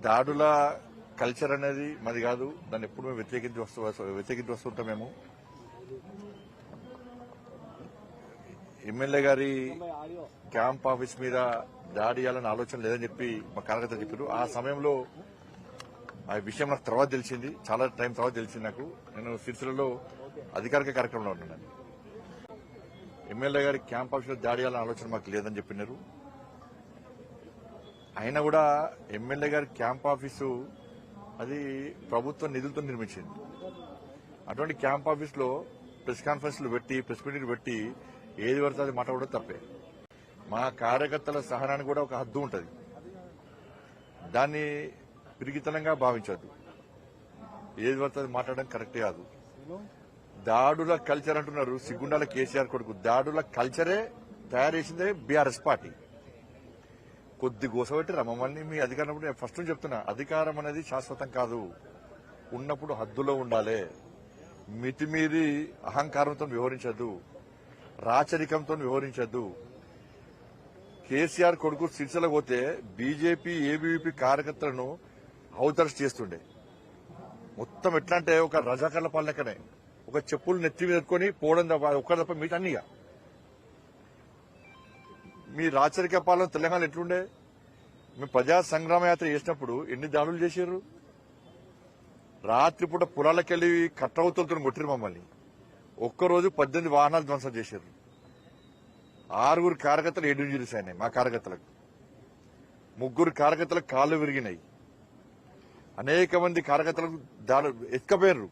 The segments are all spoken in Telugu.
దాడుల కల్చర్ అనేది మాది కాదు. దాన్ని ఎప్పుడు మేము వ్యతిరేకించి వస్తుంటాం. మేము ఎమ్మెల్యే గారి క్యాంప్ ఆఫీస్ మీద దాడి చేయాలని ఆలోచన లేదని చెప్పి మా కార్యకర్తలు చెప్పారు. ఆ సమయంలో ఆ విషయం నాకు తర్వాత తెలిసింది, చాలా టైం తర్వాత తెలిసింది నాకు. నేను సిరిసిల్లలో అధికారిక కార్యక్రమంలో ఉన్నాను. ఎమ్మెల్యే గారి క్యాంప్ ఆఫీస్ మీద దాడి చేయాలని ఆలోచన మాకు లేదని చెప్పినారు. అయినా కూడా ఎమ్మెల్యే గారి క్యాంప్ ఆఫీసు అది ప్రభుత్వ నిధులతో నిర్మించింది. అటువంటి క్యాంప్ ఆఫీస్ లో ప్రెస్ కాన్ఫరెన్స్లు పెట్టి ప్రెస్ మీటింగ్ పెట్టి ఏది పడితే అది మాట్లాడడం తప్పే. మా కార్యకర్తల సహనానికి కూడా ఒక హద్దు ఉంటుంది. దాన్ని పిరిగితనంగా భావించద్దు. ఏది పడితే అది మాట్లాడడం కరెక్ట్ కాదు. దాడుల కల్చర్ అంటున్నారు. సిగ్గుండాల కేసీఆర్ కొడుకు దాడుల కల్చరే తయారు చేసిందే బీఆర్ఎస్ పార్టీ. కొద్ది గోసపెట్టి మమ్మల్ని మీ అధికారం ఫస్ట్ నుంచి చెప్తున్నా, అధికారం అనేది శాశ్వతం కాదు. ఉన్నప్పుడు హద్దులో ఉండాలి. మితిమీరి అహంకారంతో వ్యవహరించద్దు, రాచరికంతో వ్యవహరించద్దు. కేసీఆర్ కొడుకు సిరిసిల్ల పోతే బీజేపీ ఏబీవీపీ కార్యకర్తలను హౌతర్స్ చేస్తుండే. మొత్తం ఎట్లా అంటే ఒక రజాకర్ల పాలనకనే, ఒక చెప్పులు నెత్తి మీద పెట్టుకుని పోవడం తప్ప ఒక్కరి తప్ప మీట అన్నీగా. మీ రాచరిక పాలన తెలంగాణ ఎట్లుండే? మేము ప్రజా సంగ్రామ యాత్ర చేసినప్పుడు ఎన్ని దాడులు చేశారు? రాత్రిపూట పొలాలకెళ్లి కట్టవుతులతో కొట్టిరు మమ్మల్ని. ఒక్కరోజు 18 వాహనాలు ధ్వంసం చేశారు. 6 కార్యకర్తలు 7 ఇంజరీస్ అయినాయి. మా కార్యకర్తలకు 3 కార్యకర్తలకు కాళ్లు విరిగినాయి. అనేక మంది కార్యకర్తలకు ఎత్తుకపోయారు.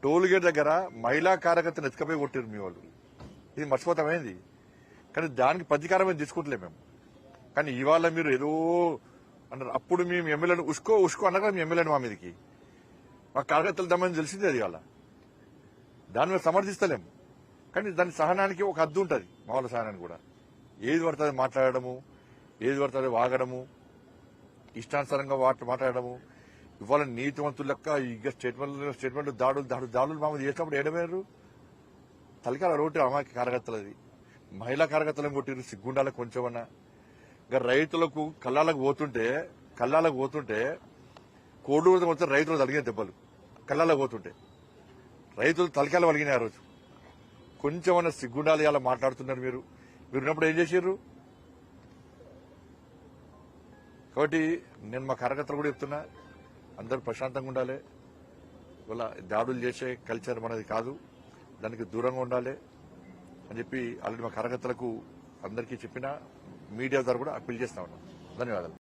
టోల్ గేట్ దగ్గర మహిళా కార్యకర్తలు ఎత్తుకపోయి కొట్టారు మీ వాళ్ళు. ఇది మర్చిపోతామైంది. కానీ దానికి ప్రతీకారం తీసుకుంటలే మేము. కానీ ఇవాళ మీరు ఏదో అన్నారు. అప్పుడు మేము ఎమ్మెల్యేను ఉష్కో అన్నగా మీ ఎమ్మెల్యేను మా మీదకి మా కార్యకర్తలు దమ్మని తెలిసింది. అది ఇవాళ దాన్ని మేము సమర్థిస్తలేము. కానీ దాని సహనానికి ఒక హద్దు ఉంటుంది. మా వాళ్ళ సహనానికి కూడా ఏది పడుతుంది మాట్లాడము, ఏది పడుతుంది వాగడము, ఇష్టానుసారంగా మాట్లాడము. ఇవాళ నీతివంతులు లెక్క ఇక స్టేట్మెంట్లు దాడులు మామూలు చేసినప్పుడు ఏడమేరు తలకాల రోడ్డు అమ్మాయి కార్యకర్తలది. మహిళా కార్యకర్తలను కొట్టిరు. సిగ్గుండాలకు కొంచెమన్నా. ఇంకా రైతులకు కళ్ళాలకు పోతుంటే కోడూరు మొత్తం రైతులు తలిగిన దెబ్బలు కళ్ళాలకు పోతుంటే రైతులు తలకాయలు వలిగినాయి. ఆ రోజు కొంచెమన్నా సిగ్గుండాలి అలా మాట్లాడుతున్నారు. మీరు ఉన్నప్పుడు ఏం చేశారు? కాబట్టి నేను మా కార్యకర్తలు కూడా చెప్తున్నా, అందరూ ప్రశాంతంగా ఉండాలి. ఇవాళ దాడులు చేసే కల్చర్ మనది కాదు, దానికి దూరంగా ఉండాలి అని చెప్పి ఆల్రెడీ మా కార్యకర్తలకు అందరికీ చెప్పినా, మీడియా ద్వారా కూడా అప్పీల్ చేస్తా ఉన్నాం. ధన్యవాదాలు.